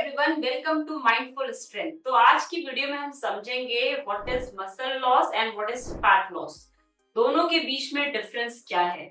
Everyone, welcome to mindful strength. तो आज की वीडियो में हम समझेंगे what is muscle loss and what is fat loss. दोनों के बीच में डिफरेंस क्या है।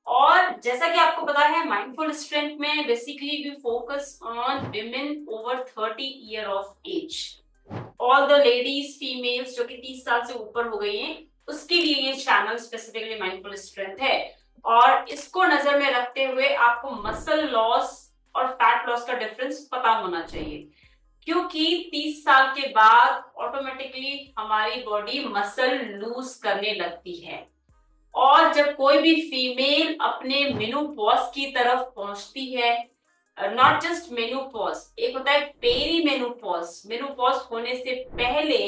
और जैसा कि आपको पता है, माइंडफुल स्ट्रेंथ में basically we focus on women over 30 year of age. All the ladies females जो कि 30 साल से ऊपर हो गई हैं, उसके लिए ये चैनल स्पेसिफिकली माइंडफुल स्ट्रेंथ है। और इसको नजर में रखते हुए आपको मसल लॉस और फैट लॉस का डिफरेंस पता होना चाहिए, क्योंकि 30 साल के बाद ऑटोमेटिकली हमारी बॉडी मसल लूज करने लगती है। और जब कोई भी फीमेल अपने मेनोपॉज की तरफ पहुंचती है, नॉट जस्ट मेनोपॉज, एक होता है पेरी मेनोपॉज, मेनोपॉज होने से पहले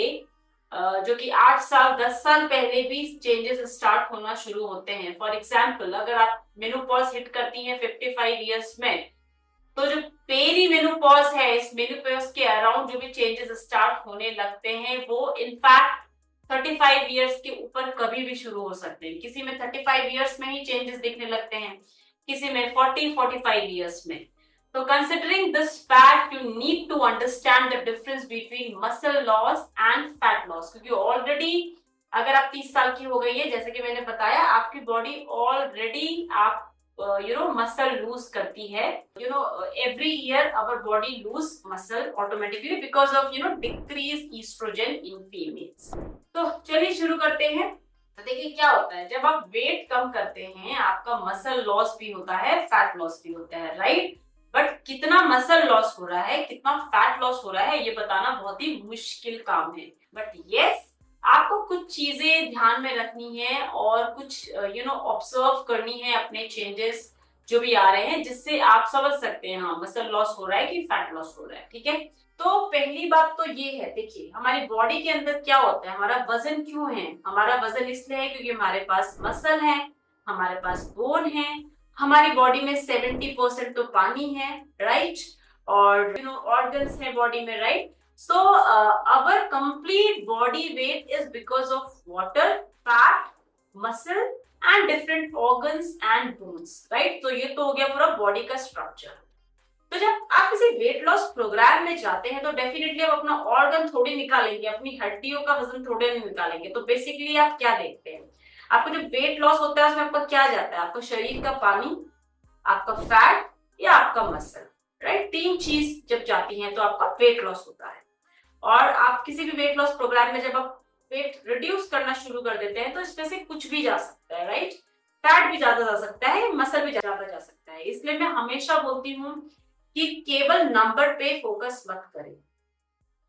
जो कि 8 साल 10 साल पहले भी चेंजेस स्टार्ट होना शुरू होते हैं। फॉर एग्जाम्पल, अगर आप मेनोपॉज हिट करती हैं 55 ईयर्स में, तो जो पेरी मेनोपॉज है, इस मेनोपॉज के अराउंड जो भी चेंजेस स्टार्ट होने लगते हैं वो इनफैक्ट 35 इयर्स के ऊपर कभी भी शुरू हो सकते हैं। किसी में 35 इयर्स में ही चेंजेस दिखने लगते हैं, किसी में 40-45 इयर्स में। तो considering this fact, you need to understand the difference between muscle loss and fat loss, क्योंकि ऑलरेडी अगर आप 30 साल की हो गई है, जैसे कि मैंने बताया, आपकी बॉडी ऑलरेडी आप मसल लूज करती है। Every year our body lose muscle automatically because of decrease oestrogen in females. तो चलिए शुरू करते हैं। तो देखिए क्या होता है, जब आप वेट कम करते हैं आपका मसल लॉस भी होता है, फैट लॉस भी होता है, राइट। बट कितना मसल लॉस हो रहा है, कितना फैट लॉस हो रहा है, ये बताना बहुत ही मुश्किल काम है। बट यस, आपको कुछ चीजें ध्यान में रखनी है और कुछ ऑब्जर्व करनी है अपने चेंजेस जो भी आ रहे हैं, जिससे आप समझ सकते हैं हाँ मसल लॉस हो रहा है कि फैट लॉस हो रहा है। ठीक है, तो पहली बात तो ये है, देखिए हमारी बॉडी के अंदर क्या होता है, हमारा वजन क्यों है। हमारा वजन इसलिए है क्योंकि हमारे पास मसल है, हमारे पास बोन है, हमारी बॉडी में 70% तो पानी है, राइट। और ऑर्गन्स है बॉडी में, right. So our complete body weight is because of water, fat, muscle and different organs and bones, right? तो ये तो हो गया पूरा बॉडी का स्ट्रक्चर। तो जब आप किसी वेट लॉस प्रोग्राम में जाते हैं तो डेफिनेटली आप अपना ऑर्गन थोड़ी निकालेंगे, अपनी हड्डियों का वजन थोड़े नहीं निकालेंगे। तो बेसिकली आप क्या देखते हैं, आपको जब वेट लॉस होता है उसमें आपका क्या जाता है, आपका शरीर का पानी, आपका फैट या आपका मसल, राइट। तीन चीज जब जाती हैं तो आपका वेट लॉस होता है। और आप किसी भी वेट लॉस प्रोग्राम में जब आप वेट रिड्यूस करना शुरू कर देते हैं तो इसमें से कुछ भी जा सकता है, राइट। फैट भी ज्यादा जा सकता है, मसल भी ज्यादा जा सकता है। इसलिए मैं हमेशा बोलती हूँ कि केवल नंबर पे फोकस मत करें।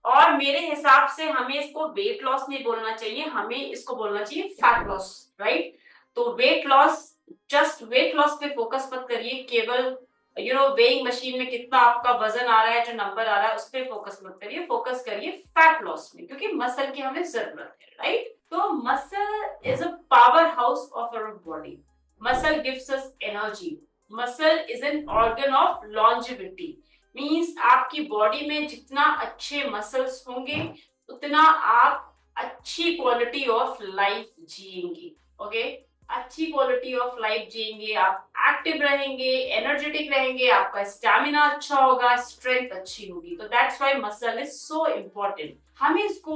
और मेरे हिसाब से हमें इसको वेट लॉस नहीं बोलना चाहिए, हमें इसको बोलना चाहिए फैट लॉस, राइट। तो weight loss, just weight loss पे फोकस मत करिए, केवल वेइंग मशीन में कितना आपका वजन आ रहा है, जो नंबर आ रहा है उस पर फोकस मत करिए, फोकस करिए फैट लॉस में, क्योंकि मसल की हमें जरूरत है, राइट। तो muscle is a powerhouse of our body. Muscle gives us energy. Muscle is an organ of longevity. Means आपकी बॉडी में जितना अच्छे मसल्स होंगे उतना आप अच्छी क्वालिटी ऑफ लाइफ जिएंगे। ओके, अच्छी क्वालिटी ऑफ लाइफ जिएंगे, आप एक्टिव रहेंगे, एनर्जेटिक रहेंगे, आपका स्टैमिना अच्छा होगा, स्ट्रेंथ अच्छी होगी। तो that's why muscle is so important. हमें इसको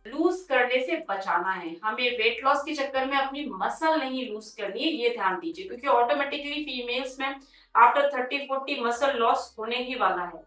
लूज करने से बचाना है, हमें वेट लॉस के चक्कर में अपनी मसल नहीं लूज करनी है, ये ध्यान दीजिए, क्योंकि ऑटोमेटिकली फीमेल्स में आफ्टर 30-40 मसल लॉस होने ही वाला है।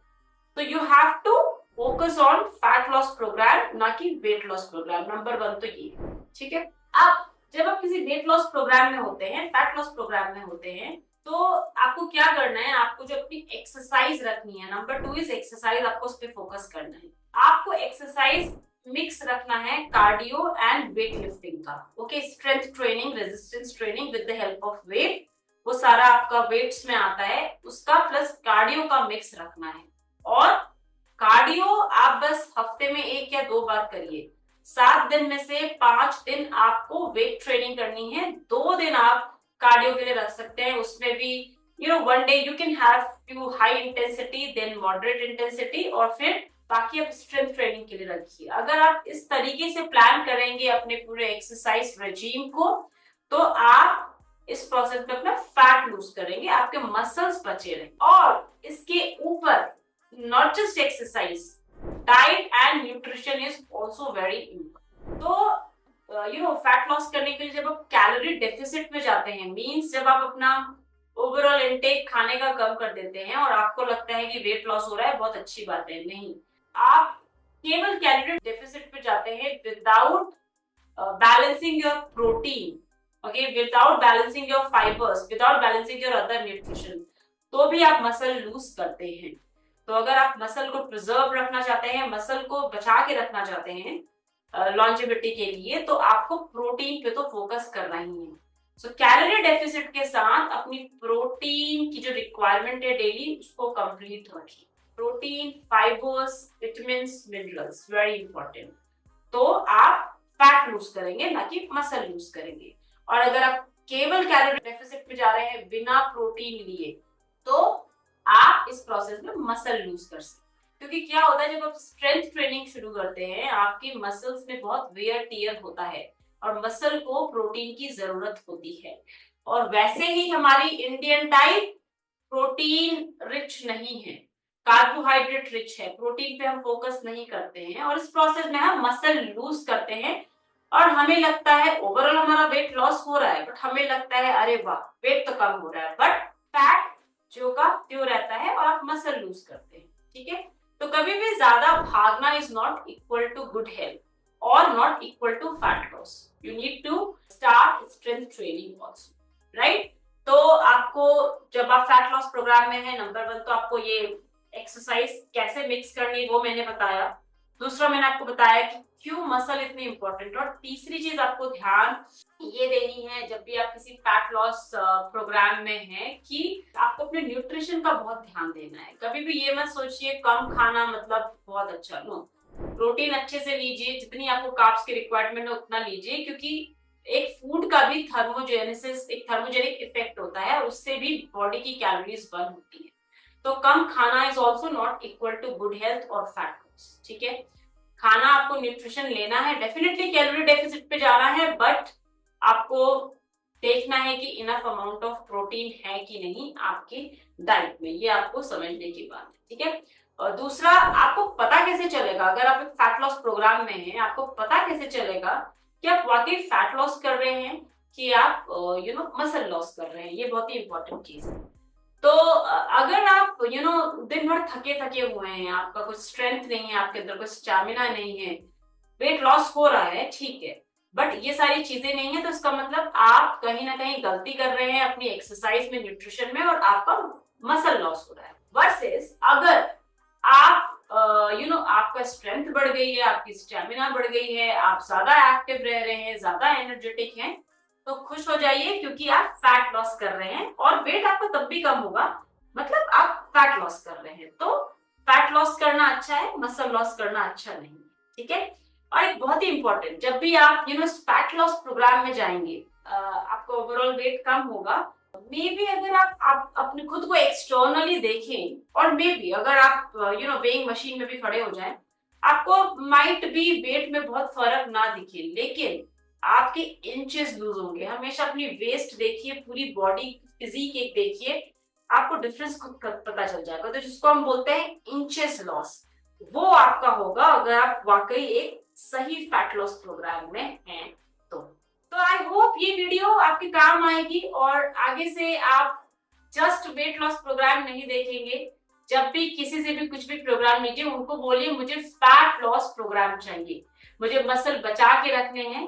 तो you have to focus on fat loss programme, ना कि वेट लॉस प्रोग्राम। नंबर 1 तो ये, ठीक है। अब जब आप किसी वेट लॉस प्रोग्राम में होते हैं, फैट लॉस प्रोग्राम में होते हैं, तो आपको क्या करना है, आपको जो अपनी एक्सरसाइज रखनी है, नंबर 2 इज एक्सरसाइज, आपको उस पर फोकस करना है। आपको एक्सरसाइज मिक्स रखना है कार्डियो एंड वेट लिफ्टिंग का। Okay, strength training, resistance training with the help of weight, वो सारा आपका वेट्स में आता है, उसका प्लस कार्डियो का मिक्स रखना है। और कार्डियो आप बस हफ्ते में 1 या 2 बार करिए। 7 दिन में से 5 दिन आपको वेट ट्रेनिंग करनी है, 2 दिन आप कार्डियो के लिए रख सकते हैं। उसमें भी one day you can have few high intensity, then moderate intensity, और फिर बाकी आप स्ट्रेंथ ट्रेनिंग के लिए रखिए। अगर आप इस तरीके से प्लान करेंगे अपने पूरे एक्सरसाइज रेजीम को, तो आप इस प्रोसेस में अपना फैट लूज करेंगे, आपके मसल्स बचे रहेंगे। और इसके ऊपर not just exercise, diet and nutrition is also very important. तो फैट लॉस करने के लिए जब आप कैलोरी डेफिसिट में जाते हैं, मींस जब आप अपना ओवरऑल इनटेक खाने का कम कर देते हैं और आपको लगता है कि वेट लॉस हो रहा है, बहुत अच्छी बात है, नहीं, आप केवल कैलोरी डेफिसिट पे जाते हैं without balancing your protein, okay, without balancing your fibres, without balancing your other nutrition, तो भी आप मसल लूज करते हैं। तो अगर आप मसल को प्रिजर्व रखना चाहते हैं, मसल को बचा के रखना चाहते हैं लॉन्जेविटी के लिए, तो आपको प्रोटीन पे तो फोकस करना ही है। सो कैलोरी डेफिसिट के साथ अपनी प्रोटीन की जो रिक्वायरमेंट है डेली, उसको कंप्लीट रखिए। Protein, fibres, vitamins, minerals, very important. तो आप फैट लूज करेंगे, ना कि मसल लूज करेंगे। और अगर आप केवल कैलोरी डेफिसिट पे जा रहे हैं बिना प्रोटीन लिए, तो आप इस प्रोसेस में मसल लूज कर सकते हैं। क्योंकि क्या होता है, जब आप स्ट्रेंथ ट्रेनिंग शुरू करते हैं, आपकी मसल्स में बहुत वेयर टियर होता है और मसल को प्रोटीन की जरूरत होती है। और वैसे ही हमारी इंडियन डाइट प्रोटीन रिच नहीं है, कार्बोहाइड्रेट रिच है, प्रोटीन पे हम फोकस नहीं करते हैं, और इस प्रोसेस में हम मसल लूज करते हैं और हमें लगता है ओवरऑल हमारा वेट लॉस हो रहा है, बट हमें लगता है अरे वाह वेट तो कम हो रहा है, बट फैट जो का त्यों रहता है और आप मसल लूज करते हैं। ठीक है, तो कभी भी ज्यादा भागना is not equal to good health और not equal to fat loss. You need to start strength training also, right. तो आपको जब आप फैट लॉस प्रोग्राम में है, नंबर 1 तो आपको ये एक्सरसाइज कैसे मिक्स करनी है वो मैंने बताया। दूसरा मैंने आपको बताया कि क्यों मसल इतनी इंपॉर्टेंट, और तीसरी चीज आपको ध्यान ये देनी है जब भी आप किसी फैट लॉस प्रोग्राम में हैं, कि आपको अपने न्यूट्रिशन का बहुत ध्यान देना है। कभी भी ये मत सोचिए कम खाना मतलब बहुत अच्छा, नो, प्रोटीन अच्छे से लीजिए, जितनी आपको कार्ब्स की रिक्वायरमेंट है उतना लीजिए, क्योंकि एक फूड का भी थर्मोजेनेसिस, एक थर्मोजेनिक इफेक्ट होता है, और उससे भी बॉडी की कैलोरीज बर्न होती है। तो कम खाना is also not equal to good health और फैट लॉस। ठीक है, खाना आपको न्यूट्रिशन लेना है, डेफिनेटली कैलोरी डेफिसिट पे जाना है, बट आपको देखना है कि इनफ अमाउंट ऑफ प्रोटीन है कि नहीं आपकी डाइट में, ये आपको समझने की बात है। ठीक है, और दूसरा, आपको पता कैसे चलेगा अगर आप एक फैट लॉस प्रोग्राम में हैं, आपको पता कैसे चलेगा कि आप वाकई फैट लॉस कर रहे हैं कि आप मसल लॉस कर रहे हैं, ये बहुत ही इंपॉर्टेंट चीज है। तो अगर आप दिन भर थके थके हुए हैं, आपका कुछ स्ट्रेंथ नहीं है, आपके अंदर कुछ स्टैमिना नहीं है, वेट लॉस हो रहा है, ठीक है, बट ये सारी चीजें नहीं है, तो इसका मतलब आप कहीं ना कहीं गलती कर रहे हैं अपनी एक्सरसाइज में, न्यूट्रिशन में, और आपका मसल लॉस हो रहा है। वर्सेस अगर आप आपका स्ट्रेंथ बढ़ गई है, आपकी स्टैमिना बढ़ गई है, आप ज्यादा एक्टिव रह रहे हैं, ज्यादा एनर्जेटिक हैं, तो खुश हो जाइए, क्योंकि आप फैट लॉस कर रहे हैं और वेट आपका तब भी कम होगा, मतलब आप फैट लॉस कर रहे हैं। तो फैट लॉस करना अच्छा है, मसल लॉस करना अच्छा नहीं। ठीक है, और एक बहुत ही इंपॉर्टेंट, जब भी आप फैट लॉस प्रोग्राम में जाएंगे, आपका ओवरऑल वेट कम होगा। मे बी अगर आप अपने खुद को एक्सटर्नली देखें, और मे बी अगर आप वेइंग मशीन में भी खड़े हो जाएं, आपको माइट बी वेट में बहुत फर्क ना दिखे, लेकिन आपके इंचेस लूज होंगे। हमेशा अपनी वेस्ट देखिए, पूरी बॉडी फिजिक एक देखिए, आपको डिफरेंस खुद पता चल जाएगा। तो जिसको हम बोलते हैं इंचेस लॉस, वो आपका होगा अगर आप वाकई एक सही फैट लॉस प्रोग्राम में हैं। तो आई होप ये वीडियो आपके काम आएगी, और आगे से आप जस्ट वेट लॉस प्रोग्राम नहीं देखेंगे। जब भी किसी से भी कुछ भी प्रोग्राम लीजिए, उनको बोलिए मुझे फैट लॉस प्रोग्राम चाहिए, मुझे मसल बचा के रखने हैं,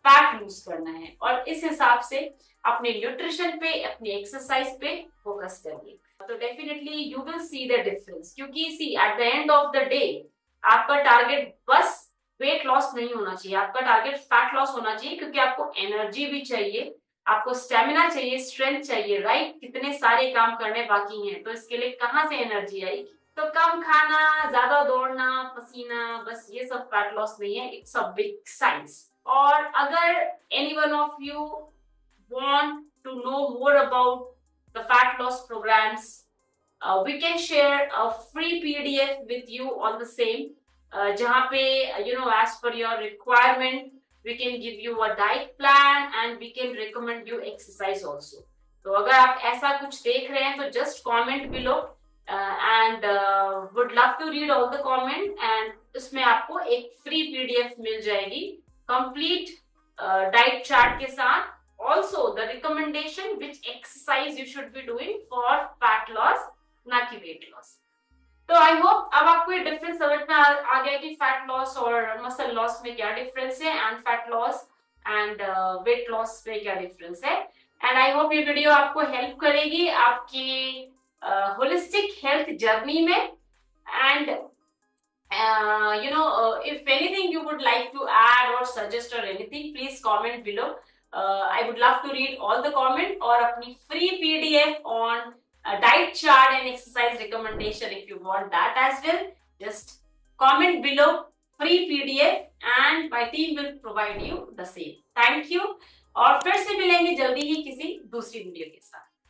फैट लूज करना है, और इस हिसाब से अपने न्यूट्रिशन पे, अपनी एक्सरसाइज पे फोकस करिए, तो definitely you will see the difference. क्योंकि see at the end of the day आपका टारगेट बस वेट लॉस नहीं होना चाहिए, आपका टारगेट फैट लॉस होना चाहिए, क्योंकि आपको एनर्जी भी चाहिए, आपको स्टेमिना चाहिए, स्ट्रेंथ चाहिए, राइट। कितने सारे काम करने बाकी हैं, तो इसके लिए कहाँ से एनर्जी आएगी। तो कम खाना, ज्यादा दौड़ना, पसीना, बस ये सब फैट लॉस नहीं है, इट्स अ बिग साइंस। और अगर any one of you want to know more about the fat loss programs, we can share a free PDF with you on the same, जहाँ पे as per your requirement we can give you a diet plan and we can recommend you exercise also. तो अगर आप ऐसा कुछ देख रहे हैं तो just comment below, and would love to read all the comment, एंड उसमें आपको एक फ्री पीडीएफ मिल जाएगी कंप्लीट डाइट चार्ट के साथ, also the recommendation which exercise you should be doing for fat loss, ना कि वेट लॉस। तो आई होप अब आपको ये डिफरेंस समझ में आ गया कि फैट लॉस और मसल लॉस में क्या डिफरेंस है, and fat loss and weight loss में क्या डिफरेंस है। एंड आई होप ये वीडियो आपको हेल्प करेगी आपकी होलिस्टिक हेल्थ जर्नी में। And if anything you would like to add or suggest or anything, please comment below. I would love to read all the comment, और अपनी free PDF on diet chart and exercise recommendation if you want that as well, just comment below, free PDF and my team will provide you the same. Thank you, और फिर से मिलेंगे जल्दी ही किसी दूसरी video के साथ।